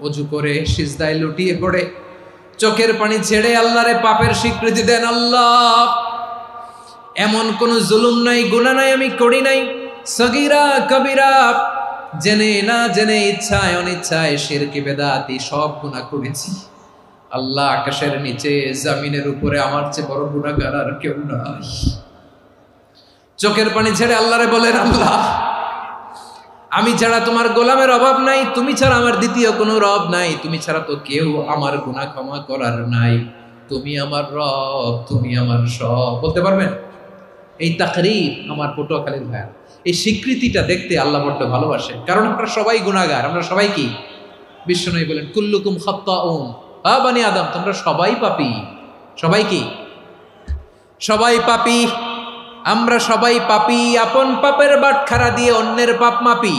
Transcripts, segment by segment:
অজু করে সিজদায় লুটিয়ে পড়ে চোখের পানি ছেড়ে আল্লাহরে পাপের স্বীকৃতি দেন। আল্লাহ, এমন কোন জুলুম নাই, গুনাহ নাই আমি করি নাই, সগীরা কবিরা, জেনে না জেনে, ইচ্ছায় অনিচ্ছায়, শিরকি বেদাতি সব গুনাহ করেছি। আল্লাহ, আকাশের নিচে জমিনের উপরে আমার চেয়ে বড় গুনাহগার আর কেউ নাই। চোখের পানি ছেড়ে আল্লাহরে বলেন, আল্লাহ, আমি ছাড়া তোমার গোলামের অভাব নাই, তুমি ছাড়া আমার দ্বিতীয় কোনো রব নাই, তুমি ছাড়া তো কেউ আমার গুনাহ ক্ষমা করার নাই, তুমি আমার রব, তুমি আমার সব। বলতে পারবেন? এই তাকরীর আমার পটুয়াখালীর ভাইয়া, এই স্বীকৃতিটা দেখতে আল্লাহ বড্ড ভালোবাসে, কারণ আমরা সবাই গুনাহগার। আমরা সবাই কি? বিশ্বনবী বলেন, কুল্লুকুম খাত্তাউন, বানি আদম, তোমরা সবাই পাপী। সবাই কি? সবাই পাপী। আমরা সবাই পাপী। আপন পাপের বাটখারা দিয়ে অন্যের পাপ মাপি।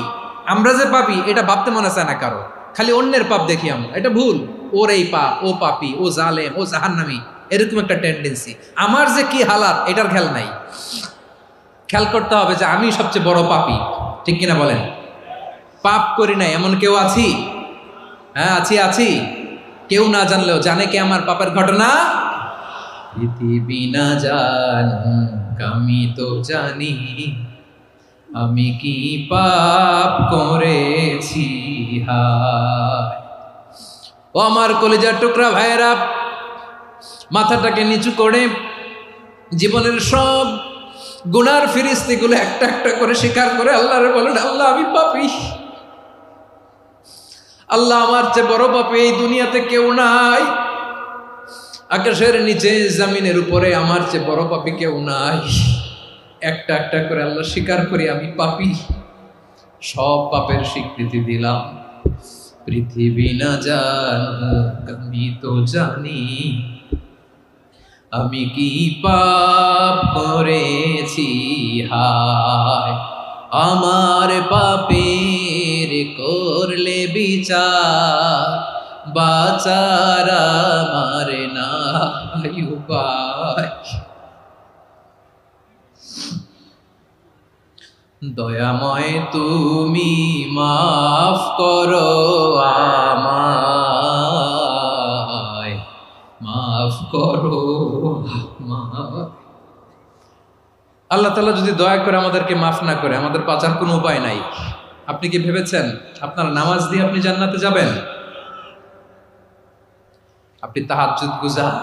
আমরা যে পাপী এটা ভাবতে মনে চায় না কারো, খালি অন্যের পাপ দেখি আমরা, এটা ভুল। ওর এই পাপ, ও পাপী, ও জালেম, ও জাহান্নামী, এরকম একটা টেন্ডেন্সি। আমার যে কি হালাত এটার খেয়াল নাই। খেয়াল করতে হবে যে আমি সবচেয়ে বড় পাপী, ঠিক কিনা বলেন? পাপ করি নাই এমন কেউ আছি? হ্যাঁ, আছি। কেউ না জানলেও জানে কে আমার পাপের ঘটনা? পৃথিবী না জানুক আমি তো জানি, আমি কি পাপ করেছি। হায় ও আমার কলিজার টুকরা ভাইয়েরা, মাথাটাকে নিচু করে জীবনের সব গুনার ফিরিস্তিগুলো একটা একটা করে স্বীকার করে আল্লাহরে বলেন, আল্লাহ, আমি পাপী। আল্লাহ, আমার চেয়ে বড় পাপী এই দুনিয়াতে কেউ নাই। আকাশের নিচে জমিনের উপরে আমার চেয়ে বড় পাপী কেউ নাই। একটা একটা করে আল্লাহ স্বীকার করি আমি পাপী। সব পাপের স্বীকৃতি দিলাম। পৃথিবী না জানুক আমি তো জানি, আমি কি পাপ করেছি। হায় আমার পাপের করলে বিচার, বাচার আমার নাই উপায়। দয়াময় তুমি মাফ করো আমায়, মাফ করো আমায়। আল্লাহ তাআলা যদি দয়া করে আমাদেরকে মাফ না করে, আমাদের বাঁচার কোনো উপায় নাই। আপনি কি ভেবেছেন আপনার নামাজ দিয়ে আপনি জান্নাতে যাবেন? আপনি তাহাজ্জুদ গুজার,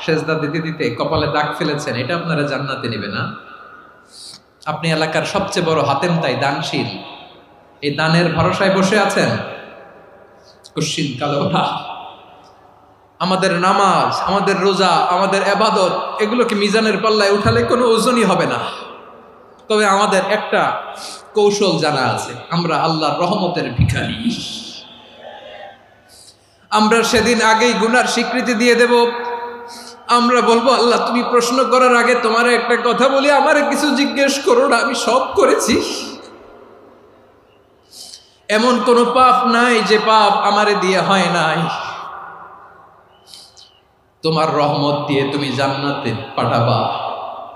সেজদা দিতে দিতে কপালে দাগ ফেলেছেন, এটা আপনারা জান্নাতে নেবে না। আপনি এলাকার সবচেয়ে বড় হাতেম তাই, দানশীল, এই দানের ভরসায় বসে আছেন, কুশ্চিন কালো না। আমাদের নামাজ, আমাদের রোজা, আমাদের ইবাদত, এগুলোকে মিজানের পাল্লায় উঠালে কোনো ওজনই হবে না। তবে আমাদের একটা কৌশল জানা আছে, আমরা আল্লাহর রহমতের ভিখারি। আমরা সেদিন আগেই গুনার স্বীকৃতি দিয়ে দেব। আমরা বলবো, আল্লাহ, তুমি প্রশ্ন করার আগে তোমার একটা কথা বলি, আমারে কিছু জিজ্ঞেস করো না, আমি সব করেছি। এমন কোন পাপ নাই যে পাপ আমারে দিয়ে হয় নাই। তোমার রহমত দিয়ে তুমি জান্নাতে পাঠাবা,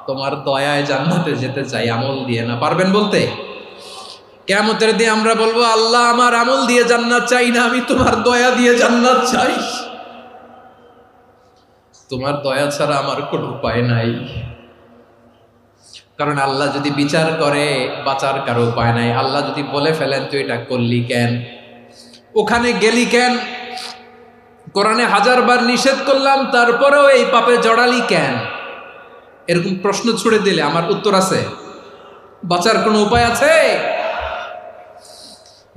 তোমার দয়ায় জান্নাতে যেতে চাই, আমল দিয়ে না। পারবেন বলতে? কিয়ামতের দিন আমরা বলবো, আল্লাহ, আমার আমল দিয়ে জান্নাত চাই না, আমি তোমার দয়া দিয়ে জান্নাত চাই। তোমার দয়া ছাড়া আমার কোনো উপায় নাই। কারণ আল্লাহ যদি বিচার করে, বাঁচার কারো উপায় নাই। আল্লাহ যদি বলে ফেলেন তুই এটা করলি কেন, ওখানে গেলি কেন, কোরআনে 1000 বার নিষেধ করলাম তারপরেও এই পাপে জড়ালি কেন, এরকম প্রশ্ন ছুড়ে দিলে আমার উত্তর আছে? বাঁচার কোনো উপায় আছে?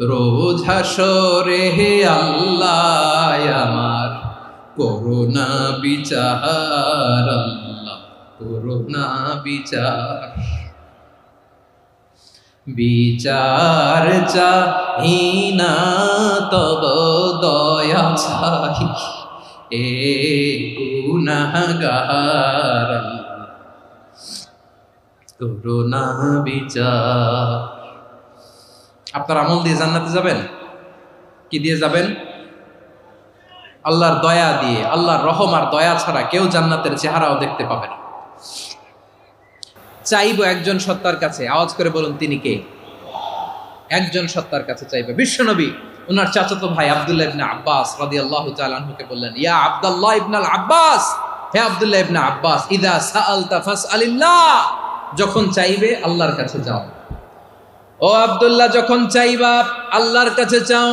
রোজ হাসরে হে আল্লাহ আমার করুণা বিচার, আল্লাহ করুণা বিচার। বিচার চাহি না তব দয়া চাহি, এ গুনাহগার, আল্লাহ করুণা বিচার। আপনার আমল দিয়ে জান্নাতে যাবেন? কি দিয়ে যাবেন? আল্লাহর দয়া দিয়ে। আল্লাহর রহম আর দয়া ছাড়া কেউ জান্নাতের চেহারাও দেখতে পাবে না। চাইবো একজন সত্তার কাছে, আওয়াজ করে বলুন তিনি কে? একজন সত্তার কাছে চাইবে। বিশ্বনবী ওনার চাচাতো ভাই আব্দুল্লাহ ইবনে আব্বাস রাদিয়াল্লাহু তাআলা আনহুকে বললেন, ইয়া আব্দুল্লাহ ইবনে আব্বাস, হে আব্দুল্লাহ ইবনে আব্বাস, ইযা সাআলতা ফাসআলিল্লাহ, যখন চাইবে আল্লাহর কাছে যাও। ও আব্দুল্লাহ, যখন চাইবা আল্লাহর কাছে চাও।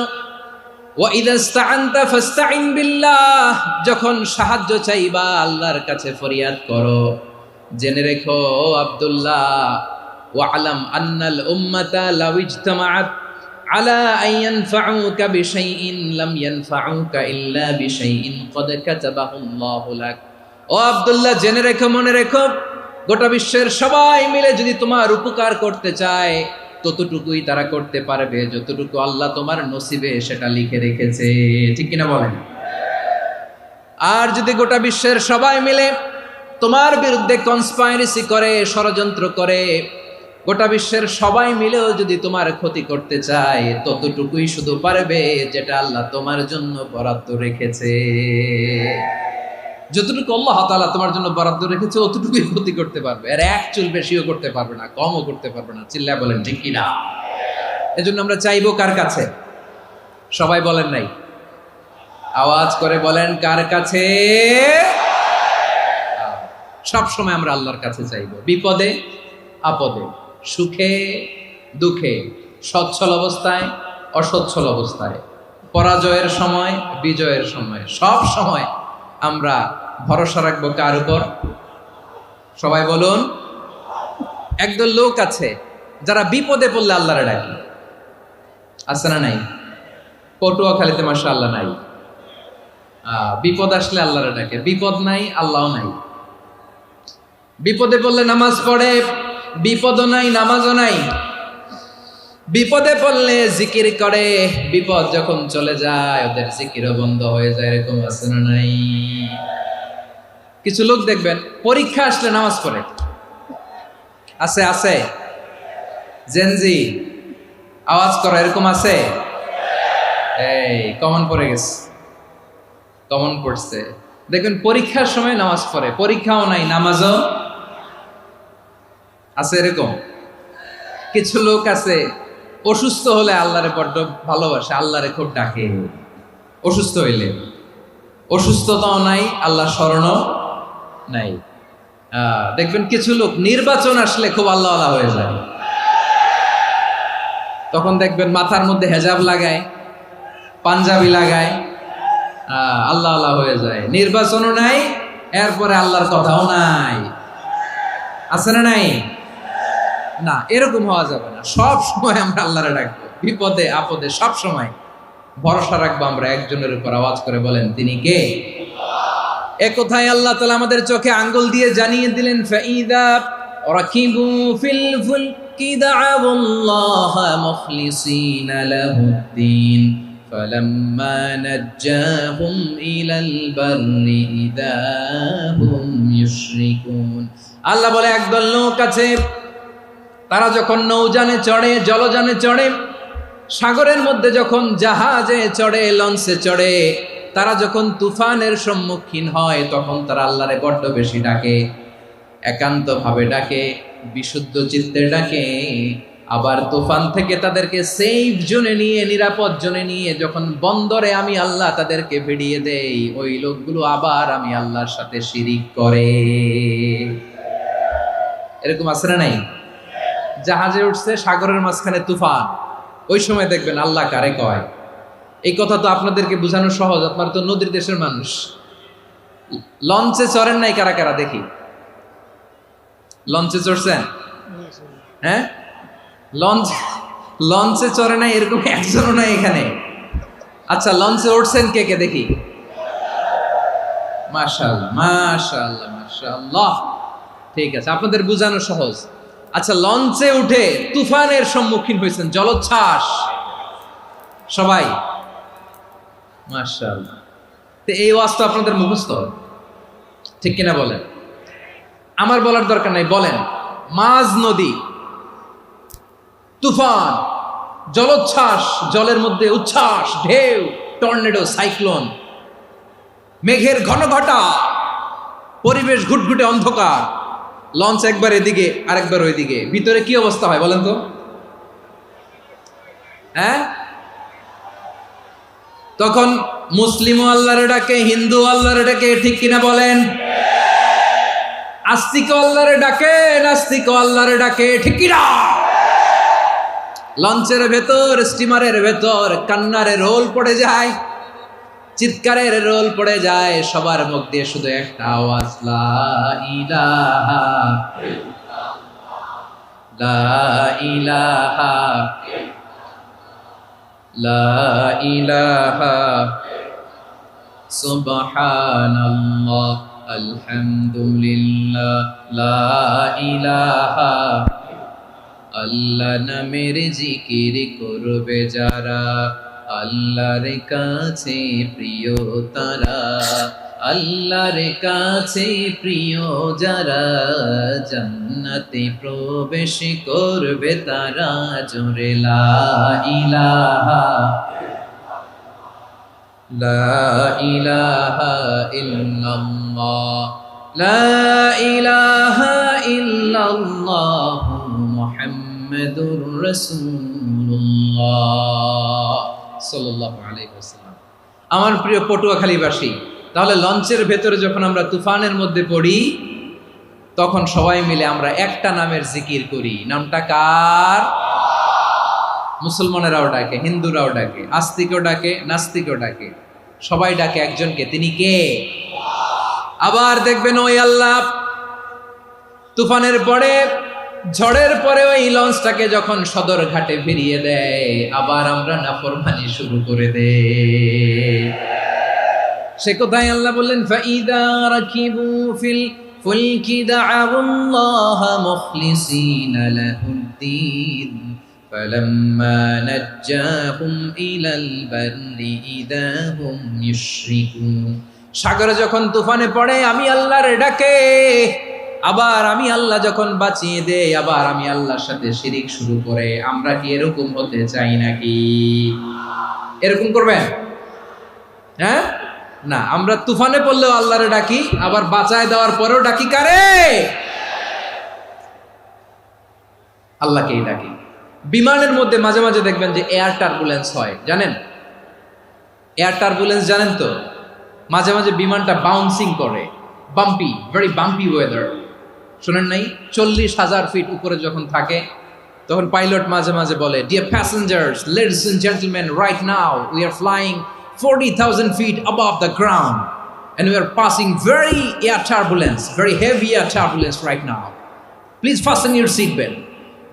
ওয়া ইযা ইসতাআনতা ফাসতাইন বিল্লাহ, যখন সাহায্য চাইবা আল্লাহর কাছে ফরিয়াদ করো। জেনে রেখো আব্দুল্লাহ, ওয়া'লাম আন্নাল উম্মাতা লাউ ইজতামাআত আলা আন ইয়ানফাউকা বিশাইইন লাম ইয়ানফাউকা ইল্লা বিশাইইন ক্বাদ কাতাবাহু আল্লাহু লাক। ও আব্দুল্লাহ, জেনে রেখো, মনে রেখো, গোটা বিশ্বের সবাই মিলে যদি তোমার উপকার করতে চায় ততটুকুই তারা করতে পারবে যতটুকু আল্লাহ তোমার নসিবে সেটা লিখে রেখেছে। ঠিক কিনা বলেন? আর যদি গোটা বিশ্বের সবাই মিলে তোমার বিরুদ্ধে কনস্পাইরেসি করে, ষড়যন্ত্র করে, গোটা বিশ্বের সবাই মিলেও যদি তোমার ক্ষতি করতে চায় ততটুকুই শুধু পারবে যেটা আল্লাহ তোমার জন্য বরাদ্দ রেখেছে। যতটুকু আল্লাহ তাআলা তোমার জন্য বরাদ্দ রেখেছে অতটুকুই ক্ষতি করতে পারবে, আর এক চুল বেশিও করতে পারবে না, কমও করতে পারবে না। চিল্লায় বলেন ঠিক কিনা? এজন্য আমরা চাইবো কার কাছে? সবাই বলেন নাই, আওয়াজ করে বলেন কার কাছে? সব সময় আমরা আল্লাহর কাছে চাইবো, বিপদে আপদে, সুখে দুঃখে, সচ্ছল অবস্থায় অসচ্ছল অবস্থায়, পরাজয়ের সময় বিজয়ের সময়, সব সময় আমরা ভরসা রাখবো কার উপর? সবাই বলুন। একদল লোক আছে যারা বিপদে পড়লে আল্লাহরে ডাকে, আছে না নাই? পটুয়াখালীতে মাশাআল্লাহ নাই। বিপদ আসলে আল্লাহরে ডাকে, বিপদ নাই আল্লাহও নাই। বিপদে পড়লে নামাজ পড়ে, বিপদও নাই নামাজও নাই। বিপদে পড়লে জিকির করে, বিপদ যখন চলে যায় ওদের জিকিরও বন্ধ হয়ে যায়। এরকম আছে না নাই? কিছু লোক দেখবেন পরীক্ষা আসলে নামাজ পড়ে, আছে আছে। জেনজি আওয়াজ করো, এরকম আছে? এই কমন পড়ে গেছে, কমন পড়ছে। দেখবেন পরীক্ষার সময় নামাজ পড়ে, পরীক্ষাও নাই নামাজও আছে। এরকম কিছু লোক আছে অসুস্থ হলে আল্লাহরে বড্ড ভালোবাসে, আল্লাহরে খুব ডাকে। অসুস্থ হইলে অসুস্থতাও নাই, আল্লাহ স্মরণও নাই। দেখবেন কিছু লোক নির্বাচন আসলে খুব আল্লাহ আল্লাহ হয়ে যায়, তখন দেখবেন মাথার মধ্যে হেজাব লাগায়, পাঞ্জাবি লাগায়, আল্লাহ আল্লাহ হয়ে যায়। নির্বাচনও নাই, এরপরে আল্লাহর কথাও নাই। আছে না নাই? না, এরকম হওয়া যাবে না। সব সময় আমরা আল্লাহরে ডাকবো, বিপদে আপদে সব সময় ভরসা রাখবো আমরা একজনের উপর। আওয়াজ করে বলেন তিনি কে? এ কথাই আল্লাহ তাআলা আমাদের চোখে আঙ্গুল দিয়ে জানিয়ে দিলেন, ফাইদা রাকিবু ফিল ফুলকি দা'আউল্লাহা মুখলিসিনা লাহুদ্দিন ফালাম্মা নাজ্জাহুম ইলাল বাররি ইযা হুম ইউশরিকুন। আল্লাহ বলে একদল লোক আছে, তারা যখন নৌযানে চড়ে, জলযানে চড়ে, সাগরের মধ্যে যখন জাহাজে চড়ে, লঞ্চে চড়ে, তারা যখন তুফানের সম্মুখীন হয় তখন তারা আল্লাহরে বড্ড বেশি ডাকে, একান্তভাবে ডাকে, বিশুদ্ধ চিত্তে ডাকে। আবার তুফান থেকে তাদেরকে সেফ জোনে নিয়ে, নিরাপদ জোনে নিয়ে যখন বন্দরে আমি আল্লাহ তাদেরকে ভিড়িয়ে দেই, ওই লোকগুলো আবার আমি আল্লাহর সাথে শিরিক করে। এরকম আছে না নাই? জাহাজে উঠছে, সাগরের মাঝখানে তুফান, ওই সময় দেখবেন আল্লাহ কারে কয়। এই কথা তো আপনাদেরকে বোঝানো সহজ, আপনারা তো নদীর দেশের মানুষ। লঞ্চে চড়েন নাই কারা কারা? দেখি, লঞ্চে চড়ছেন? হ্যাঁ, লঞ্চে চড়ে নাই এরকম একজনও নাই এখানে। আচ্ছা, লঞ্চে উঠছেন কে কে? দেখি। মাশাআল্লাহ মাশাআল্লাহ মাশাআল্লাহ, ঠিক আছে, আপনাদের বোঝানো সহজ। আচ্ছা, লঞ্চে উঠে তুফানের সম্মুখীন হয়েছেন, জলোচ্ছ্বাস সবাই, মাশাআল্লাহ। তো এই ওয়াজ তো আপনাদের মুখস্থ, ঠিক কিনা বলেন? আমার বলার দরকার নাই, বলেন। মাঝ নদী, তুফান, জলোচ্ছ্বাস, জলের মধ্যে উচ্ছ্বাস, ঢেউ, টর্নেডো, সাইক্লোন, মেঘের ঘনঘটা, পরিবেশ ঘুটঘুটে অন্ধকার, লঞ্চ একবার এদিকে আরেকবার ওইদিকে, ভিতরে কি অবস্থা হয় বলেন তো? হ্যাঁ, তখন মুসলিমও আল্লাহর ডাকে, হিন্দু আল্লাহর ডাকে, ঠিক কিনা বলেন? আস্তিক আল্লাহর ডাকে, নাস্তিক আল্লাহর ডাকে, ঠিক কিনা? লঞ্চের ভেতর, স্টিমারের ভেতর কান্নারে রোল পড়ে যায়, চিৎকারের রোল পড়ে যায়, সবার মুখ দিয়ে শুধু একটা আওয়াজ, লা ইলাহা লা ইলাহা লা ইলাহা সুবহানাল্লাহ আলহামদুলিল্লাহ লা ইলাহা। আল্লাহ নামের জিকির করবে যারা, আল্লাহর কাছে প্রিয় তারা, আল্লাহর কাছে প্রিয় যারা, জান্নাতে প্রবেশ করবে তারা, জোরে লা ইলাহা লা ইলাহা ইল্লাল্লাহ লা ইলাহা ইল্লাল্লাহ মুহাম্মাদুর রাসূলুল্লাহ সাল্লাল্লাহু আলাইহি ওয়াসাল্লাম। আমার প্রিয় পটুয়াখালীবাসী, তাহলে লঞ্চের ভেতরে যখন আমরা তুফানের মধ্যে পড়ি, তখন সবাই মিলে আমরা একটা নামের জিকির করি। নামটা কার? মুসলমানেরাও ডাকে, হিন্দুরাও ডাকে, আস্তিকও ডাকে, নাস্তিকও ডাকে, সবাই ডাকে একজনকে, তিনি কে? আবার দেখবেন ওই আল্লাহ তুফানের পরে, ঝড়ের পরে ওই লঞ্চটাকে যখন সদর ঘাটে ফিরিয়ে দেয়, আবার আমরা নাফরমানি শুরু করে দেই। সে কোথায়? আল্লাহ বললেন, ফাইদা রাকিবু ফিল ফুলকি দা'আউল্লাহা মুখলিসিনা লাহুদ্দিন ফালাম্মা নাজ্জাহুম ইলাল বাররি ইযা হুম ইউশরিকুন। সাগরে যখন তুফানে পড়ে আমি আল্লাহর ডাকে, আবার আমি আল্লাহ যখন বাঁচিয়ে দেই, আবার আমি আল্লাহর সাথে শিরিক শুরু করে। আমরা কি এরকম হতে চাই নাকি? এরকম করবেন? হ্যাঁ না, আমরা তুফানে পড়লেও আল্লাহরে ডাকি, আবার বাঁচায় দেওয়ার পরেও ডাকি কারে? আল্লাহকেই ডাকি। বিমানের মধ্যে মাঝে মাঝে দেখবেন যে এয়ার টার্বুলেন্স হয়, জানেন? এয়ার টার্বুলেন্স জানেন তো? মাঝে মাঝে বিমানটা বাউন্সিং করে, বাম্পি, ভেরি বাম্পি ওয়েদার। শোনেন নাই? 40,000 ফিট উপরে যখন থাকে, তখন পাইলট মাঝে মাঝে বলে, dear passengers, ladies and gentleman, right now we are flying 40,000 feet above the ground and we are passing very air turbulence, very heavy air turbulence right now. Please fasten your seat belt.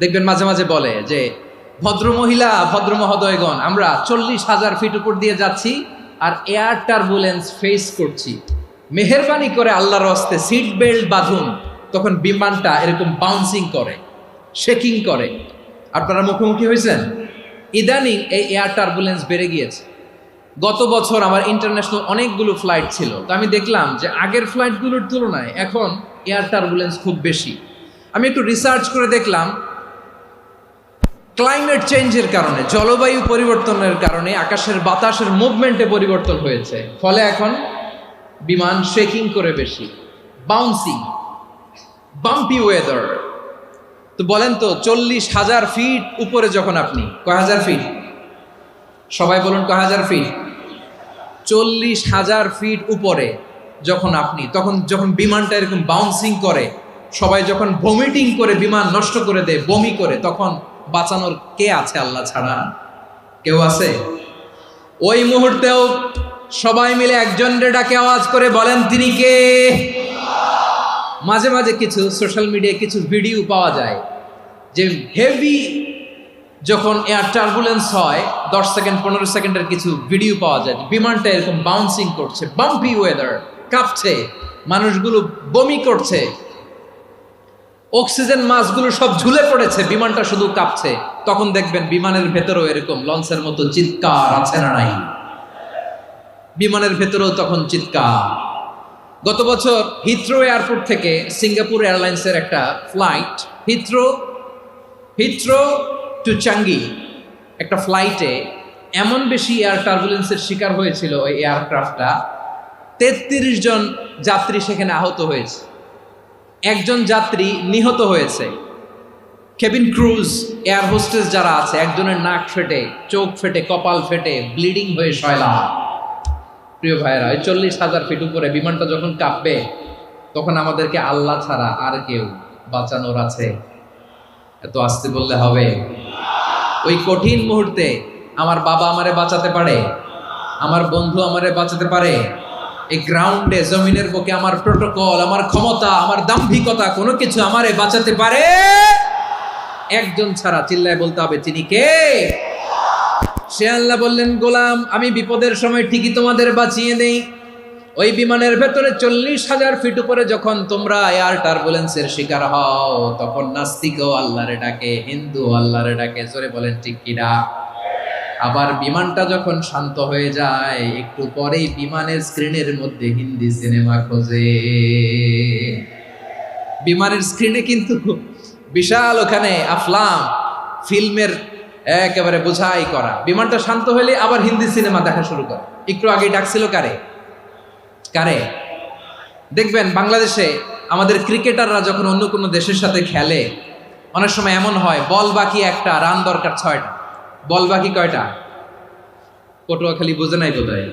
দেখবেন মাঝে মাঝে বলে যে, ভদ্র মহিলা, ভদ্র মহোদয়গণ, আমরা 40,000 ফিট উপর দিয়ে যাচ্ছি আর এয়ার টার্বুলেন্স ফেস করছি, মেহেরবানি করে আল্লাহর হস্তে সিট বেল্ট বাঁধুন। তখন বিমানটা এরকম বাউন্সিং করে, শেকিং করে। আপনারা মুখোমুখি হয়েছেন? ইদানিং এই এয়ার টার্বুলেন্স বেড়ে গিয়েছে। গত বছর আমার ইন্টারন্যাশনাল অনেকগুলো ফ্লাইট ছিল, তো আমি দেখলাম যে আগের ফ্লাইটগুলোর তুলনায় এখন এয়ার টার্বুলেন্স খুব বেশি। আমি একটু রিসার্চ করে দেখলাম, ক্লাইমেট চেঞ্জের কারণে, জলবায়ু পরিবর্তনের কারণে আকাশের বাতাসের মুভমেন্টে পরিবর্তন হয়েছে, ফলে এখন বিমান শেকিং করে বেশি, বাউন্সিং, বাম্পি ওয়েদার। তো বলেন তো, 40,000 ফিট উপরে যখন আপনি, কয় হাজার ফিট? সবাই বলুন, কয় হাজার ফিট? 40,000 ফিট উপরে যখন আপনি, তখন যখন বিমানটা এরকম বাউন্সিং করে, সবাই যখন ভমিটিং করে বিমান নষ্ট করে দেয়, বমি করে, তখন বাঁচানোর কে আছে আল্লাহ ছাড়া? কেউ আছে? ওই মুহূর্তেও সবাই মিলে একজনের ডাকে আওয়াজ করে বলেন, তিনি কে? মাঝে মাঝে কিছু সোশ্যাল মিডিয়ায় কিছু ভিডিও পাওয়া যায় যে হেভি যখন এয়ার টার্বুলেন্স হয়, 10 সেকেন্ড 15 সেকেন্ডের কিছু ভিডিও পাওয়া যায়, বিমানটা এরকম বাউন্সিং করছে, বাম্পি ওয়েদার, কাঁপছে, মানুষগুলো বমি করছে, অক্সিজেন মাস্কগুলো সব ঝুলে পড়েছে, বিমানটা শুধু কাঁপছে। তখন দেখবেন বিমানের ভেতরেও এরকম লঞ্চের মতো চিৎকার আছে না নাই? বিমানের ভেতরেও তখন চিৎকার। গত বছর হিথ্রো এয়ারপোর্ট থেকে সিঙ্গাপুর এয়ারলাইন্সের একটা ফ্লাইট, হিথ্রো টু চাঙ্গি, একটা ফ্লাইটে এমন বেশি এয়ার টার্বুলেন্সের শিকার হয়েছিল ওই এয়ারক্রাফটটা, 33 জন যাত্রী সেখানে আহত হয়েছে, একজন যাত্রী নিহত হয়েছে। কেবিন ক্রুজ, এয়ার হোস্টেস যারা আছে, একজনের নাক ফেটে, চোখ ফেটে, কপাল ফেটে, ব্লিডিং হয়ে শয়লা। প্রিয় ভাইয়েরা, ওই 40,000 ফিট উপরে বিমানটা যখন কাঁপবে, তখন আমাদেরকে আল্লাহ ছাড়া আর কেউ বাঁচানোর আছে? এত আসতে বললে হবে? ওই কঠিন মুহূর্তে আমার বাবা আমারে বাঁচাতে পারে, আমার বন্ধু আমারে বাঁচাতে পারে? এই গ্রাউন্ডে, জমিনের বুকে আমার প্রোটোকল, আমার ক্ষমতা, আমার দাম্ভিকতা, কোনো কিছু আমারে বাঁচাতে পারে? একজন ছাড়া। চিল্লায় বলতে হবে, তিনি কে? সে আল্লাহ বললেন, গোলাম, আমি বিপদের সময় ঠিকই তোমাদের বাঁচিয়ে দেই। ওই বিমানের ভেতরে 40,000 ফিট উপরে যখন তোমরা এয়ার টার্বুলেন্সের শিকার হও, তখন নাস্তিকও আল্লাহরে ডাকে, হিন্দু আল্লাহরে ডাকে। জোরে বলেন ঠিক কিনা? আবার বিমানটা যখন শান্ত হয়ে যায়, একটু পরেই বিমানের স্ক্রিনের মধ্যে হিন্দি সিনেমা খোঁজে। বিমানের স্ক্রিনে কিন্তু বিশাল ওখানে আফলাম, ফিল্মের একেবারে বোঝাই করা। বিমানটা শান্ত হলে আবার হিন্দি সিনেমা দেখা শুরু করে। একটু আগে ডাকছিল কারে? কারে? দেখবেন বাংলাদেশে আমাদের ক্রিকেটাররা যখন অন্য কোনো দেশের সাথে খেলে, অনেক সময় এমন হয়, বল বাকি একটা, রান দরকার 6টা। বল বাকি কয়টা? পটুয়াখালী বুঝে নাই বোধহয়।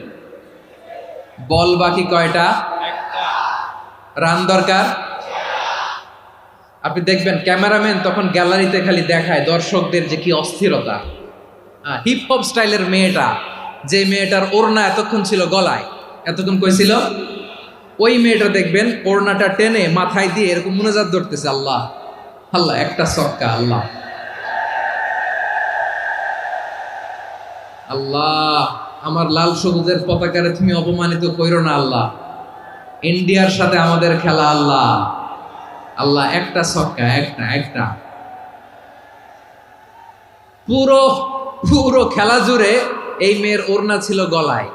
বল বাকি কয়টা? রান দরকার। আপনি দেখবেন ক্যামেরাম্যান তখন গ্যালারিতে খালি দেখায় দর্শকদের যে কি অস্থিরতা। হিপ হপ স্টাইলের মেয়েটা, যে মেয়েটার ওড়না এতক্ষণ ছিল গলায়, এতক্ষণ কইছিল, ওই মেয়েটা দেখবেন ওড়নাটা টেনে মাথায় দিয়ে এরকম মুনাজাত ধরতেছে, আল্লাহ আল্লাহ, একটা সক্কা, আল্লাহ আল্লাহ, আমার লাল সবুজের পতাকারে তুমি অপমানিত কইরো না আল্লাহ, ইন্ডিয়ার সাথে আমাদের খেলা, আল্লাহ আল্লাহ, একটা সক্কা, একটা একটা। পুরো পুরো খেলা জুড়ে এই মেয়ের ওড়না ছিল গলায়,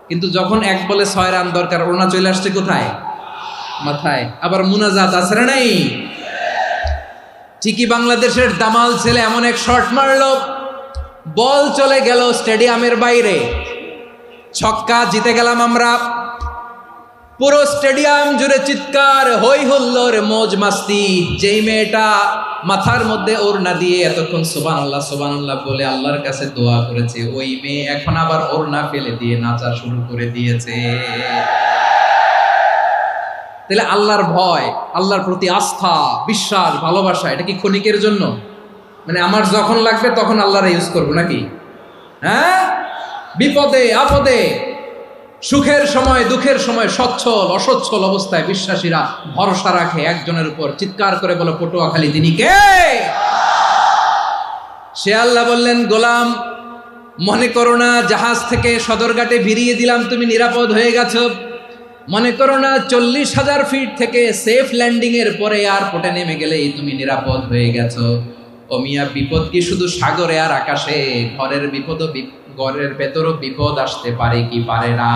কিন্তু যখন 1 বলে 6 রান দরকার, ওড়না চলে আসছে কোথায়? মাথায়। আবার মুনাজাত আছে না নাই? ঠিকই বাংলাদেশের দামাল ছেলে এমন এক শট মারলো, বল চলে গেল স্টেডিয়ামের বাইরে, ছক্কা, জিতে গেলাম আমরা। পুরো স্টেডিয়াম জুড়ে চিৎকার, হই হুল্লোর, মৌজ মাস্তি। যেই মেয়েটা মাথার মধ্যে ওড়না দিয়ে এতক্ষণ সুবহানাল্লাহ সুবহানাল্লাহ বলে আল্লাহর কাছে দোয়া করেছে, ওই মেয়ে এখন আবার ওড়না ফেলে দিয়ে নাচা শুরু করে দিয়েছে। তাহলে আল্লাহর ভয়, আল্লাহর প্রতি আস্থা, বিশ্বাস, ভালোবাসা, এটা কি ক্ষণিকের জন্য? মানে আমার যখন লাগবে তখন আল্লাহরে ইউজ করবো নাকি? হ্যাঁ, বিপদে আপদে, সুখের সময় দুঃখের সময়, সচ্ছল অসচ্ছল অবস্থায় বিশ্বাসীরা ভরসা রাখে একজনের উপর। চিৎকার করে বলো, পটুয়াখালী, তিনি কে? সে আল্লাহ বললেন, গোলাম, মনে করো না জাহাজ থেকে সদরঘাটে ভিড়িয়ে দিলাম, তুমি নিরাপদ হয়ে গেছো। মনে করো না 40,000 ফিট থেকে সেফ ল্যান্ডিং এর পরে এয়ারপোর্টে নেমে গেলেই তুমি নিরাপদ হয়ে গেছো। ও মিয়া, বিপদ কি শুধু সাগরে আর আকাশে? ঘরের বিপদও, ঘরের ভেতরও বিপদ আসতে পারে কি পারে না?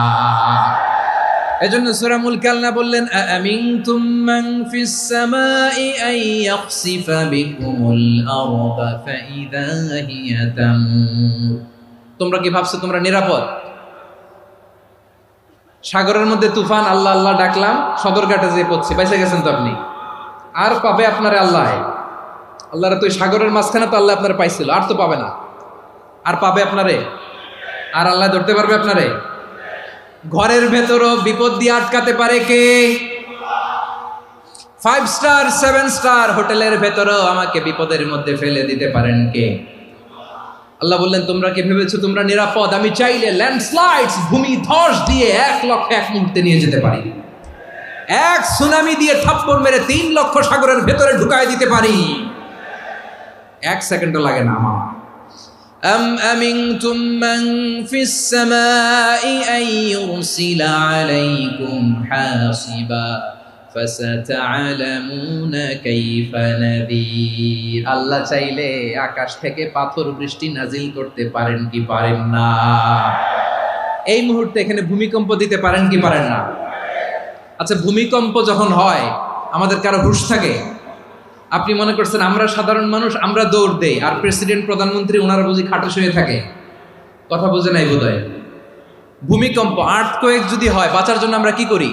এজন্য সূরা মুলক আল্লাহ বললেন, আমিনতুম মান ফিস সামাই আন ইয়াখসিফা বিকুমুল আরদা ফাইযা হিয়া তামুর। তোমরা কি ভাবছো তোমরা নিরাপদ? সাগরের মধ্যে তুফান, আল্লাহ আল্লাহ ডাকলাম, সদরঘাটে যেয়ে পড়ছি, বাইসে গেছেন তো আপনি। আর পাবে আপনারে আল্লাহ? আল্লাহরা তো সাগরের মাঝখানে তো আল্লাহ আপনারা পাইছিল, আর তো পাবে না। আর পাবে আপনারে? আর আল্লাহ ধরতে পারবে আপনারে? ঘরের ভেতরও বিপদ দিয়ে আটকাতে পারে কে? 5 স্টার 7 স্টার হোটেলের ভেতরেও আমাকে বিপদের মধ্যে ফেলে দিতে পারেন কে? আল্লাহ বললেন, তোমরা কি ভেবেছো তোমরা নিরাপদ? আমি চাইলে ল্যান্ডস্লাইডস, ভূমি ধস দিয়ে 1 লক্ষ 1 মুহূর্তে নিয়ে যেতে পারি। 1 সুনামি দিয়ে থাপ্পড় মেরে 3 লক্ষ সাগরের ভেতরে ঢুকায় দিতে পারি। 1 সেকেন্ডও লাগে না আমার। أم أمنتم من في السماء أن يرسل عليكم حاصبا فستعلمون كيف نذير। আল্লাহ চাইলে আকাশ থেকে পাথর বৃষ্টি নাজিল করতে পারেন কি পারেন না? এই মুহূর্তে এখানে ভূমিকম্প দিতে পারেন কি পারেন না? আচ্ছা, ভূমিকম্প যখন হয় আমাদের কারো হুঁশ থাকে? আপনি মনে করছেন আমরা সাধারণ মানুষ, আমরা দৌড় দেই, আর প্রেসিডেন্ট প্রধানমন্ত্রী ওনারা বুঝি খাটে শুয়ে থাকে? কথা বুঝে নাই বোধহয়। ভূমিকম্প, আর্থকোয়েক যদি হয়, বাঁচার জন্য আমরা কি করি?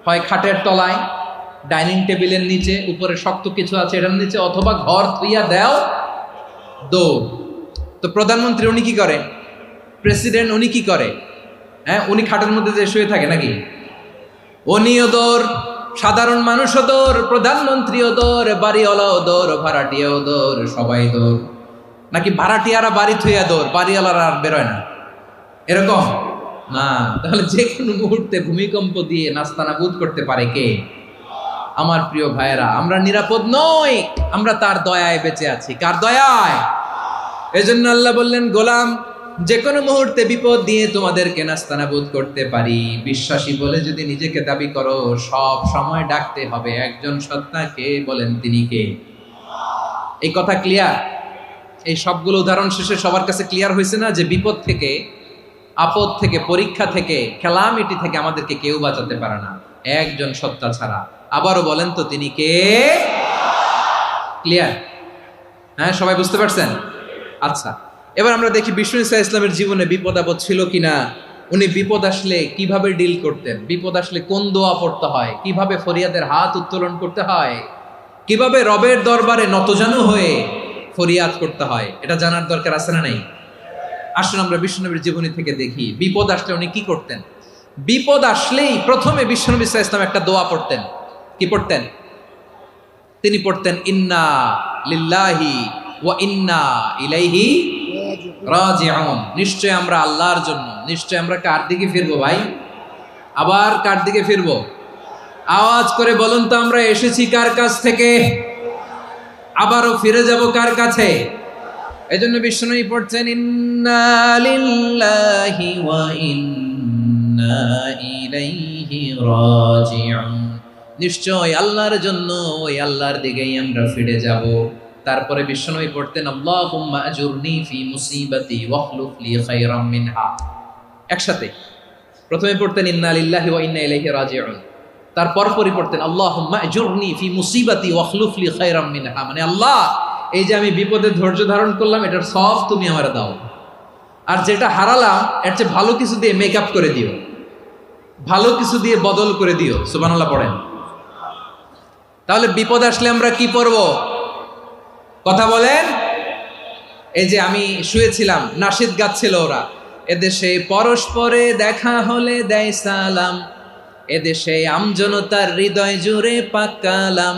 হয় খাটের তলায়, ডাইনিং টেবিলের নিচে, উপরে শক্ত কিছু আছে এটার নিচে, অথবা ঘর থুইয়া দেও দৌড়। তো প্রধানমন্ত্রী উনি কি করে, প্রেসিডেন্ট উনি কি করে? হ্যাঁ, উনি খাটের মধ্যে যে শুয়ে থাকে নাকি? উনিও দৌড়, সাধারণ মানুষও দৌড়, প্রধানমন্ত্রীও দৌড়, বাড়িওয়ালাও দৌড়, ভাড়াটিয়াও দৌড়, সবাই দৌড়। নাকি ভাড়াটিয়ারা বাড়ি থুইয়া দৌড়, বাড়িওয়ালারা আর বেরোয় না, এরকম না? তাহলে যে কোনো মুহূর্তে ভূমিকম্প দিয়ে নাস্তানাবুদ করতে পারে কে? আমার প্রিয় ভাইয়েরা, আমরা নিরাপদ নই, আমরা তার দয়ায় বেঁচে আছি। কার দয়ায়? এজন্য আল্লাহ বললেন, গোলাম, যে কোনো মুহূর্তে বিপদ দিয়ে তোমাদেরকে নাস্তানাবুদ করতে পারি। বিশ্বাসী বলে যদি নিজেকে দাবি করো, সব সময় ডাকতে হবে একজন সত্তাকে। বলেন তিনি কে? এই কথা ক্লিয়ার? এই সবগুলো উদাহরণ শেষে সবার কাছে ক্লিয়ার হয়েছে না যে বিপদ থেকে, আপদ থেকে, পরীক্ষা থেকে, ক্যালামিটি থেকে আমাদেরকে কেউ বাঁচাতে পারে না একজন সত্তা ছাড়া। আবারও বলেন তো তিনি কে? ক্লিয়ার? হ্যাঁ, সবাই বুঝতে পারছেন? আচ্ছা, এবার আমরা দেখি বিষ্ণু ঈসা ইসলামের জীবনে বিপদ আপদ ছিল কিনা। উনি বিপদ আসলে কিভাবে ডিল করতেন, বিপদ আসলে কোন দোয়া পড়তে হয়, কিভাবে ফরিয়াদের হাত উত্তোলন করতে হয়, কিভাবে রবের দরবারে নতজানু হয়ে ফরিয়াদ করতে হয়, এটা জানার দরকার আছে না নাই? আসুন আমরা বিশ্বনবীর জীবনী থেকে দেখি বিপদ আসলে উনি কি করতেন। বিপদ আসলেই প্রথমে বিশ্বনবী সাল্লাল্লাহু আলাইহি ওয়াসাল্লাম একটা দোয়া পড়তেন। কি পড়তেন? তিনি পড়তেন, ইন্না লিল্লাহি ওয়া ইন্না ইলাইহি রাজিউন। নিশ্চয় আমরা আল্লাহর জন্য, নিশ্চয় আমরা কার দিকে ফিরবো ভাই? আবার কার দিকে ফিরবো? আওয়াজ করে বলুন তো, আমরা এসেছি কার কাছ থেকে, আবারও ফিরে যাব কার কাছে? এজন্য বিষ্ণুই পড়ছেন, ইন্না লিল্লাহি ওয়া ইন্না ইলাইহি রাজিউন। নিশ্চয় আল্লাহর জন্য, ওই আল্লাহর দিকেই আমরা ফিরে যাব। তারপরে বিষ্ণুই পড়তেন, আল্লাহুম্মা আজুরনি ফি মুসিবাতি ওয়াখলুফ লি খায়রাম মিনহা। একসাথে প্রথমে পড়তেন ইন্না লিল্লাহি ওয়া ইন্না ইলাইহি রাজিউন, তারপর পরে পড়তেন আল্লাহুম্মা আজুরনি ফি মুসিবাতি ওয়াখলুফ লি খায়রাম মিনহা। মানে আল্লাহ, এই যে আমি বিপদে ধৈর্য ধারণ করলাম, এটার সব তুমি আমারে দাও, আর যেটা হারালাম এর চেয়ে ভালো কিছু দিয়ে মেকআপ করে দিও, ভালো কিছু দিয়ে বদল করে দিও। সুবহানাল্লাহ পড়েন। তাহলে বিপদ আসলে আমরা কি পড়ব? কথা বলেন। এই যে আমি শুয়েছিলাম, নাশিদ গাচ্ছিল ওরা, এদেশে পরস্পরে দেখা হলে দেয় সালাম, এদেশে আমজনতার হৃদয় জুড়ে পাকালাম,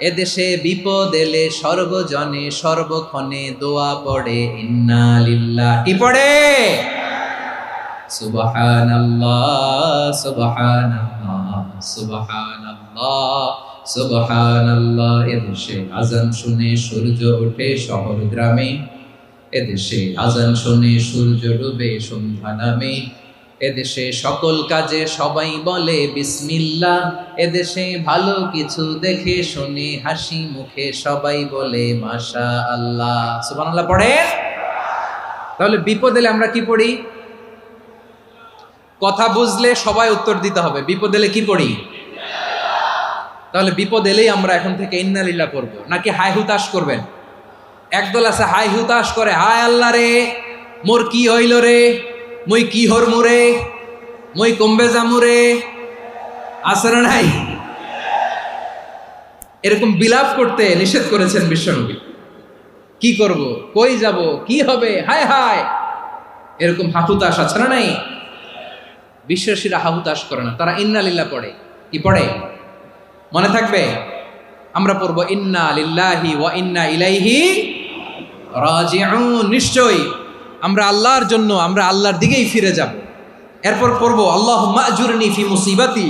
এদেশে বিপদ এলে সর্বজনে সর্বক্ষণে দোয়া পড়ে ইন্না লিল্লাহ। কি পড়ে? সুবহানাল্লাহ সুবহানাল্লাহ সুবহানাল্লাহ সুবহানাল্লাহ। এদেশে আজান শুনে সূর্য ওঠে শহর গ্রামে, এদেশে আজান শুনে সূর্য ডুবে সন্ধ্যা নামে, এদেশে সকল কাজে সবাই বলে বিসমিল্লাহ, এদেশে ভালো কিছু দেখে শুনে হাসি মুখে সবাই বলে মাশাআল্লাহ। সুবহানাল্লাহ পড়ে। তাহলে বিপদ এলে আমরা কি পড়ি? কথা বুঝলে সবাই উত্তর দিতে হবে, বিপদ এলে কি পড়ি? তাহলে বিপদ এলেই আমরা এখন থেকে ইন্না লিল্লাহ পড়বো, নাকি হাই হুতাশ করবেন? একদল আছে হাই হুতাশ করে, হায় আল্লাহ রে মোর কি হইল রে, মই কি হরমু রে, মই কমবে জামু রে, আছে না নাই? এরকম বিলাপ করতে নিষেধ করেছেন বিশ্বনবী। কি করব, কই যাব, কি হবে, হায় হায়, এরকম হাহুতাশ আছে না নাই? বিশ্বাসীরা হাহুতাশ করে না, তারা ইন্না লিল্লাহ পড়ে। কি পড়ে? মনে থাকবে? আমরা পড়বো ইন্না লিল্লাহি ওয়া ইন্না ইলাইহি রাজিউন। নিশ্চয়ই আমরা আল্লাহর জন্য, আমরা আল্লাহর দিকেই ফিরে যাব। এরপর পড়বো আল্লাহুম্মা আজুরনি ফি মুসিবাতি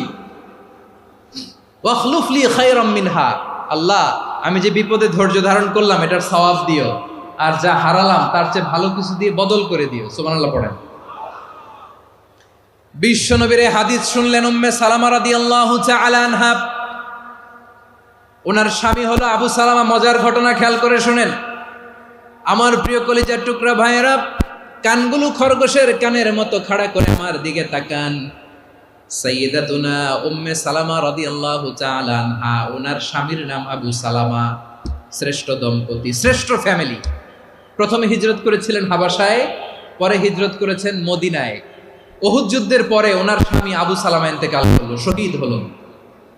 ওয়াখলুফ লি খায়রাম মিনহা। আল্লাহ, আমি যে বিপদে ধৈর্য ধারণ করলাম এটার সওয়াব দিও, আর যা হারালাম তার চেয়ে ভালো কিছু দিয়ে বদল করে দিও। সুবহানাল্লাহ পড়েন। বিশ্বনবীর হাদিস শুনলেন উম্মে সালামা রাদিয়াল্লাহু তাআলা আনহা। ওনার স্বামী হলো আবু সালামা। মজার ঘটনা খেয়াল করে শুনেন আমার প্রিয় কলিজার টুকরা ভাইয়েরা। কানগুলো খরগোশের কানের মতো খাড়া করে আমার দিকে তাকান। সাইয়্যিদাতুনা উম্মে সালামা রাদিয়াল্লাহু তাআলা আনহা, ওনার স্বামীর নাম আবু সালামা। শ্রেষ্ঠ দম্পতি, শ্রেষ্ঠ ফ্যামিলি। প্রথমে হিজরত করেছিলেন হাবাসায়, পরে হিজরত করেছেন মদিনায়। উহুদ যুদ্ধের পরে ওনার স্বামী আবু সালামা ইন্তেকাল করলো, শহীদ হলো।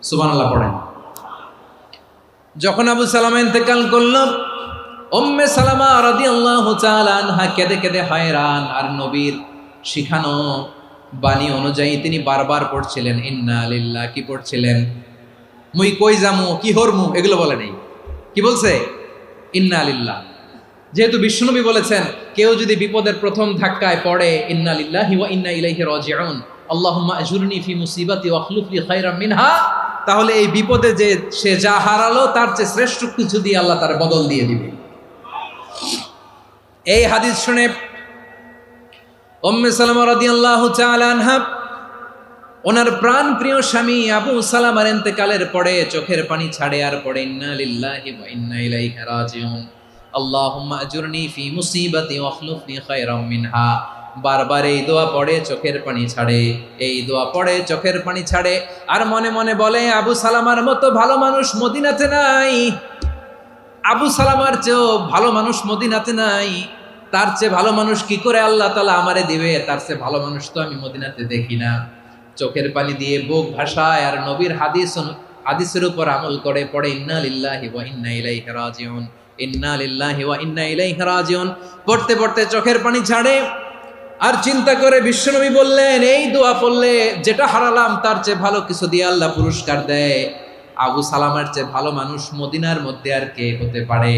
সুবহানাল্লাহ পড়েন। যখন আবু সালামা ইন্তেকাল করল, উম্মে সালামা রাদিয়াল্লাহু তাআলা আনহা কেঁদে কেঁদে হয়রান। আর নবীর শিখানো বাণী অনুযায়ী তিনি বারবার পড়ছিলেন ইন্না লিল্লাহ। কি পড়ছিলেন? মুই কই যামু, কি হরমু, এগুলো বলে নেই। কি বলছে? ইন্না লিল্লাহ। যেহেতু বিশ্বনবী বলেছেন কেউ যদি বিপদের প্রথম ধাক্কায় পড়ে ইন্না লিল্লাহি ওয়া ইন্না ইলাইহি রাজিউন, আল্লাহুম্মা আজুরনি ফি মুসিবাতি ওয়া আখলুফ লি খায়রাম মিনহা, তাহলে এই বিপদে যে সে যা হারালো তার চেয়ে শ্রেষ্ঠ কিছু দিয়ে আল্লাহ তার বদল দিয়ে দিবে। এই হাদিস শুনে উম্মে সালামা রাদিয়াল্লাহু তাআলা আনহা ওনার প্রাণ প্রিয় স্বামী আবু সালামার ইন্তেকালের পরে চোখের পানি ছাড়ে আর পড়ে ইন্না লিল্লাহি ওয়া ইন্না ইলাইহি রাজিউন, আল্লাহুম্মা আজুরনি ফি মুসিবাতি ওয়া আখলুফ লি খায়রাম মিনহা। বারবার এই দোয়া পড়ে চোখের পানি ছাড়ে, এই দোয়া পড়ে চোখের পানি ছাড়ে, আর মনে মনে বলে আবু সালামার মতো ভালো মানুষ মদিনাতে নাই, আবু সালামার চেয়েও ভালো মানুষ মদিনাতে নাই, তার চেয়ে ভালো মানুষ কি করে আল্লাহ তাআলা আমারে দিবে, তার চেয়ে ভালো মানুষ তো আমি মদিনাতে দেখি না। চোখের পানি দিয়ে বুক ভাসায় আর নবীর হাদিসের উপর আমল করে পড়ে ইন্না লিল্লাহি ওয়া ইন্না ইলাইহি রাজিউন, ইন্না লিল্লাহি ওয়া ইন্না ইলাইহি রাজিউন। পড়তে পড়তে চোখের পানি ছাড়ে আর চিন্তা করে বিশ্বনবী বললেন এই দোয়া পড়লে যেটা হারালাম তার চেয়ে ভালো কিছু দিয়ে আল্লাহ পুরস্কার দেয়। আবু সালামার চেয়ে ভালো মানুষ মদিনার মধ্যে আর কে হতে পারে?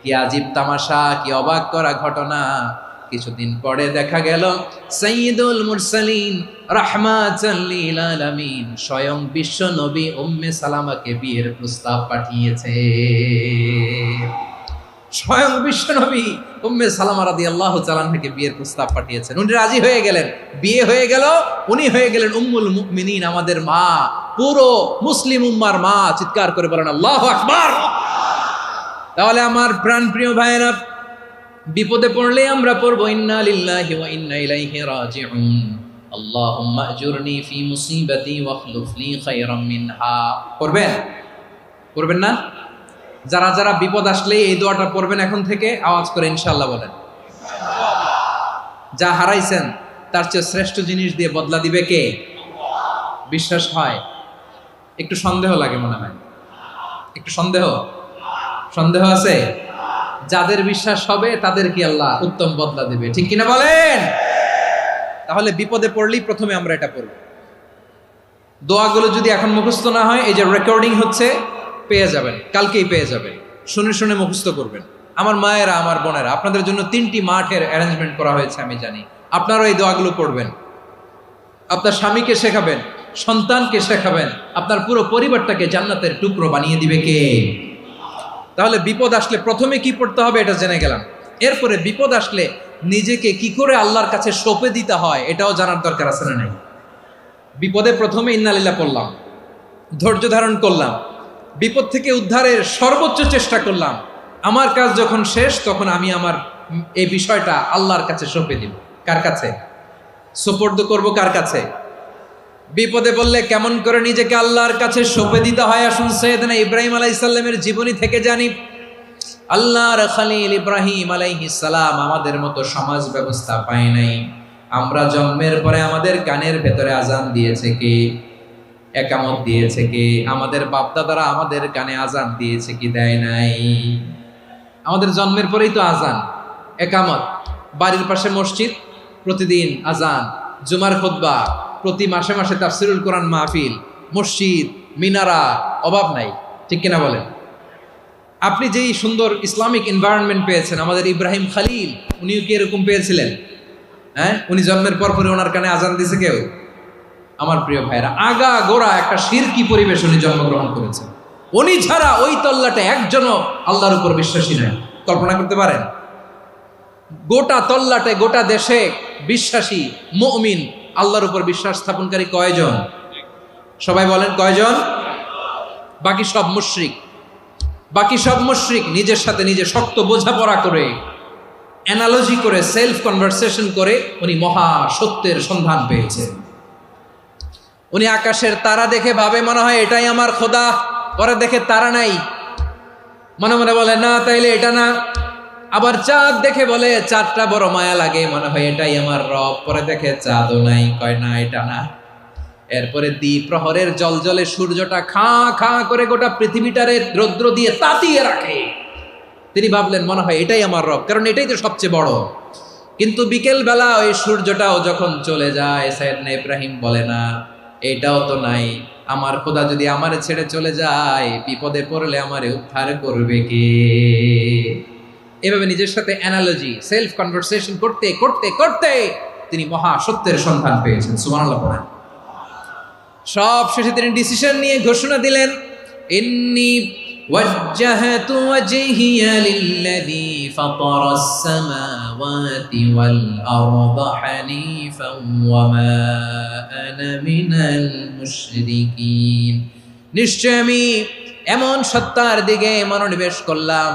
কি আজীব তামাশা, কি অবাক করা ঘটনা। কিছুদিন পরে দেখা গেল সাইয়্যিদুল মুরসালিন রাহমাতাল লিল আলামিন স্বয়ং বিশ্ব নবী উম্মে সালামাকে বিয়ের প্রস্তাব পাঠিয়েছে। স্বয়ং বিশ্ব নবী উম্মে সালামা রাদিয়াল্লাহু তাআলা থেকে বিয়ের প্রস্তাব পাঠিয়েছেন। উনি রাজি হয়ে গেলেন, বিয়ে হয়ে গেল, উনি হয়ে গেলেন উম্মুল মুমিনিন, আমাদের মা, পুরো মুসলিম উম্মার মা। চিৎকার করে বলেন আল্লাহু আকবার। তাহলে আমার প্রাণ প্রিয় ভাইয়েরা, বিপদে পড়লে আমরা পড়বো ইন্না লিল্লাহি ওয়া ইন্না ইলাইহি রাজিউন, আল্লাহুম্মা আজুরনি ফি মুসিবাতি ওয়া আখলুফ লি খায়রাম মিনহা। পড়বেন? পড়বেন না? যারা যারা বিপদ আসলে এই দোয়াটা পড়বেন এখন থেকে আওয়াজ করে ইনশাআল্লাহ বলেন। যা হারাইছেন তার চেয়ে শ্রেষ্ঠ জিনিস দিয়ে বদলা দিবে কে? বিশ্বাস হয়? একটু সন্দেহ লাগে মনে হয়, একটু সন্দেহ আছে? যাদের বিশ্বাস হবে তাদের কি আল্লাহ উত্তম বদলা দিবে, ঠিক কিনা বলেন? তাহলে বিপদে পড়লেই প্রথমে আমরা এটা পড়ব। দোয়াগুলো যদি এখন মুখস্থ না হয়, এই যে রেকর্ডিং হচ্ছে, পেয়ে যাবেন, কালকেই পেয়ে যাবেন। শুনে শুনে মুখস্থ করবেন। আমার মায়েরা, আমার বোনেরা, আপনাদের জন্য 3টি মাঠের অ্যারেঞ্জমেন্ট করা হয়েছে, আমি জানি। আপনারাও এই দোয়াগুলো পড়বেন, আপনার স্বামীকে শেখাবেন, সন্তানকে শেখাবেন, আপনার পুরো পরিবারটাকে জান্নাতের টুকরো বানিয়ে দিবে কে? তাহলে বিপদ আসলে প্রথমে কি পড়তে হবে এটা জেনে গেলাম। এরপরে বিপদ আসলে নিজেকে কি করে আল্লাহর কাছে সঁপে দিতে হয় এটাও জানার দরকার আছে না নাই? বিপদে প্রথমে ইন্না লিল্লাহ পড়লাম, ধৈর্য ধারণ করলাম, বিপদ থেকে উদ্ধারের সর্বোচ্চ চেষ্টা করলাম। আমার কাজ যখন শেষ তখন আমি আমার এই বিষয়টা আল্লাহর কাছে সঁপে দিব। কার কাছে সুপর্দ করব? কার কাছে? বিপদে বললে কেমন করে নিজেকে আল্লাহর কাছে সঁপে দিতে হয় আসুন সাইয়েদনা ইব্রাহিম আলাইহিস সালামের জীবনী থেকে জানি। আল্লাহর খলিল ইব্রাহিম আলাইহিস সালাম আমাদের মতো সমাজ ব্যবস্থা পায় নাই। আমরা জন্মের পরে আমাদের কানের ভেতরে আজান দিয়েছে কে? একামত দিয়েছে কে? আমাদের বাপদাদারা আমাদের কানে আজান দিয়েছে কি? দেয় নাই। আমাদের জন্মের পরেই তো আজান, একামত, বাড়ির পাশে মসজিদ, প্রতিদিন আজান, জুমার খুতবা, প্রতি মাসে মাসে তাফসিরুল কোরআন মাহফিল, মসজিদ, মিনারা, অভাব নাই, ঠিক কিনা বলেন? আপনি যেই সুন্দর ইসলামিক এনভায়রনমেন্ট পেয়েছেন, আমাদের ইব্রাহিম খলিল উনিও কি এরকম পেয়েছিলেন? হ্যাঁ, উনি জন্মের পর পরে ওনার কানে আজান দিয়েছে কেউ? আমার প্রিয় ভাইরা, আগা গোড়া একটা শিরকি পরিবেশ উনি জন্মগ্রহণ করেছেন। উনি ছাড়া ওই তল্লাটে একজনও আল্লাহর উপর বিশ্বাসী নয়। কল্পনা করতে পারেন? গোটা তল্লাটে, গোটা দেশে বিশ্বাসী মুমিন, আল্লাহর উপর বিশ্বাস স্থাপনকারী কয়জন? সবাই বলেন কয়জন? বাকি সব মুশরিক। বাকি সব মুশরিক নিজের সাথে নিজে শক্ত বোঝাপড়া করে, অ্যানালজি করে, সেলফ কনভারসেশন করে উনি মহা সত্যের সন্ধান পেয়েছে। উনি আকাশের তারা দেখে ভাবে মনে হয় এটাই আমার খোদা, পরে দেখে তারা নাই, মনে মনে বলে না তাইলে এটা না। আবার চাঁদ দেখে বলে চাঁদটা বড় মায়া লাগে, মনে হয় এটাই আমার রব, পরে দেখে চাঁদও নাই, কয় না এটা না। এরপরে দ্বিপ্রহরের জলজলে সূর্যটা খাঁ খাঁ করে গোটা পৃথিবীটারে রৌদ্র দিয়ে তাতিয়ে রাখে। তিনি ভাবলেন মনে হয় এটাই আমার রব, কারণ এটাই তো সবচেয়ে বড়। কিন্তু বিকেল বেলা ওই সূর্যটাও যখন চলে যায়, সাইয়েদনা ইব্রাহিম বলে না এটাও তো নাই, আমার খোদা যদি আমারে ছেড়ে চলে যায়, বিপদে পড়লে আমারে উদ্ধার করবে কে? এভাবে নিজের সাথে অ্যানালজি, সেলফ কনভারসেশন করতে করতে করতে তিনি মহা সত্যের সন্ধান পেয়েছেন। সুবহানাল্লাহ পড়েন। সব শেষে তিনি ডিসিশন নিয়ে ঘোষণা দিলেন, ইন্নী ওয়াজ্জাহাতু ওয়াজহিয়া লিল্লাযী ফাতারাস সামাওয়াতি ওয়াল আরদা হানিফান ওয়া মা আনা মিনাল মুশরিকিন। নিশ্চয় আমি এমন সত্তার দিকে মনোনিবেশ করলাম,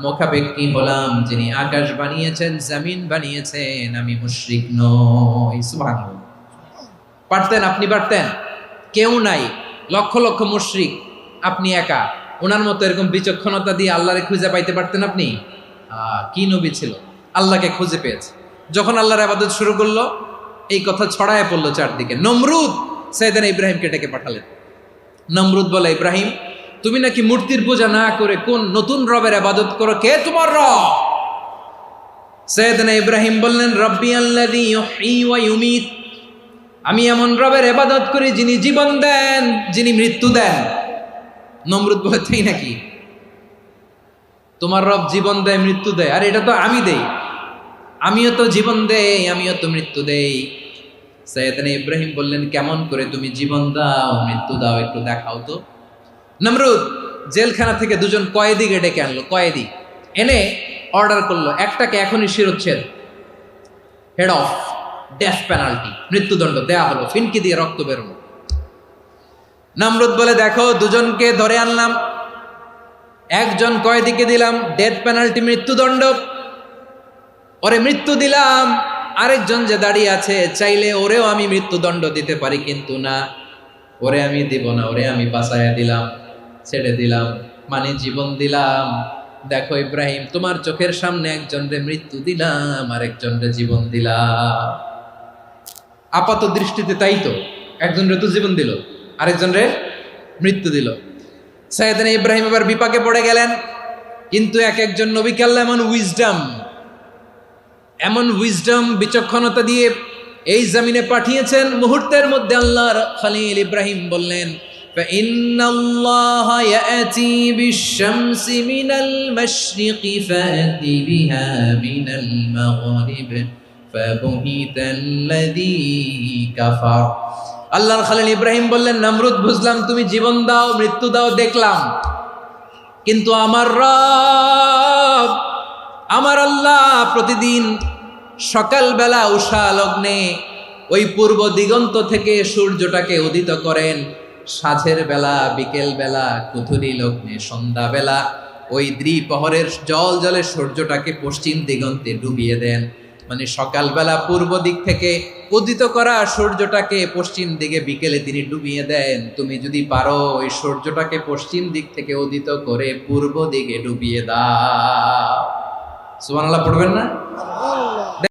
মুখাপেক্ষী হলাম, যিনি আকাশ বানিয়েছেন, জমিন বানিয়েছেন, আমি মুশরিক নই। সুবহানাল্লাহ। পারতেন, আপনি পারতেন? কেউ নাই, লক্ষ লক্ষ মুশরিক, আপনি একা। ওনার মতো এরকম বিচক্ষণতা দিয়ে আল্লাহরে খুঁজে পাইতে পারতেন আপনি? কি নবী ছিল, আল্লাহকে খুঁজে পেয়েছে। যখন আল্লাহর ইবাদত শুরু করলো, এই কথা ছড়ায় পড়লো চারদিকে। নমরুদ সাইয়েদনা ইব্রাহিমকে ডেকে পাঠালেন। নমরুদ বলে, ইব্রাহিম তুমি নাকি মূর্তির পূজা না করে কোন নতুন রবের ইবাদত করো, কে তোমার রব? সাইয়েদনা ইব্রাহিম বললেন, রব্বি আল্লাযী ইউহয়ী ওয়া ইউমীত, আমি এমন রবের ইবাদত করি যিনি জীবন দেন, যিনি মৃত্যু দেন। নমরুদ বলে, তাই নাকি? তোমার রব জীবন দেয়, মৃত্যু দেয়, আর এটা তো আমি দেই, আমিও তো জীবন দেই, আমিও তো মৃত্যু দেই। সাইয়েদনা ইব্রাহিম বললেন, কেমন করে তুমি জীবন দাও, মৃত্যু দাও, একটু দেখাও তো। নমরুদ জেলখানা থেকে দুজন কয়েদিকে ডেকে আনলো, কয়েদি এনে অর্ডার করলো, একটাকে এখনই শিরোচ্ছেদ, হেড অফ, ডেথ পেনাল্টি, মৃত্যুদণ্ড দেয়া হলো, ফিনকি দিয়ে রক্ত বেরোনো। নমরুদ বলে, দেখো দুজনকে ধরে আনলাম, একজন কয়েদিকে দিলাম ডেথ পেনাল্টি, মৃত্যুদণ্ড, ওরে মৃত্যু দিলাম। আরেকজন যে দাঁড়িয়ে আছে, চাইলে ওরেও আমি মৃত্যুদণ্ড দিতে পারি, কিন্তু না, ওরে আমি দিব না, ওরে আমি বাঁচাইয়া দিলাম, ছেড়ে দিলাম, মানে জীবন দিলাম। দেখো ইব্রাহিম, তোমার চোখের সামনে একজনরে মৃত্যু দিলাম, আরেকজনরে জীবন দিলাম। আপাত দৃষ্টিতে তাই তো, একজনরে তো জীবন দিল, আরেকজনরে মৃত্যু দিল। সাইয়েদনা ইব্রাহিম এবার বিপাকে পড়ে গেলেন। কিন্তু এক একজন নবীকে আল্লাহ এমন উইজডম বিচক্ষণতা দিয়ে এই জমিনে পাঠিয়েছেন, মুহূর্তের মধ্যে আল্লাহর খলিল ইব্রাহিম বললেন, ফাইন্নাল্লাহা ইয়াতি বিশ-শামসি মিনাল মাশরিকি ফাতি বিহা মিনাল মাগরিব ফাবুহিতাল্লাযী কাফার। আল্লাহর খলিল ইব্রাহিম বললেন, নমরুদ বুঝলাম তুমি জীবন দাও, মৃত্যু দাও, দেখলাম, কিন্তু আমার রব, আমার আল্লাহ প্রতিদিন সকালবেলা উষা লগ্নে ওই পূর্ব দিগন্ত থেকে সূর্যটাকে উদিত করেন, সাঁঝের বেলা, বিকেল বেলা, কুথুরি লগ্নে, সন্ধ্যাবেলা ওই দ্বিপ্রহরের জল জলে সূর্যটাকে পশ্চিম দিগন্তে ডুবিয়ে দেন। মানে সকালবেলা পূর্ব দিক থেকে উদিত করা সূর্যটাকে পশ্চিম দিকে বিকেলে তিনি ডুবিয়ে দেন। তুমি যদি পারো ওই সূর্যটাকে পশ্চিম দিক থেকে উদিত করে পূর্ব দিকে ডুবিয়ে দাও। সুবহানাল্লাহ পড়বেন না?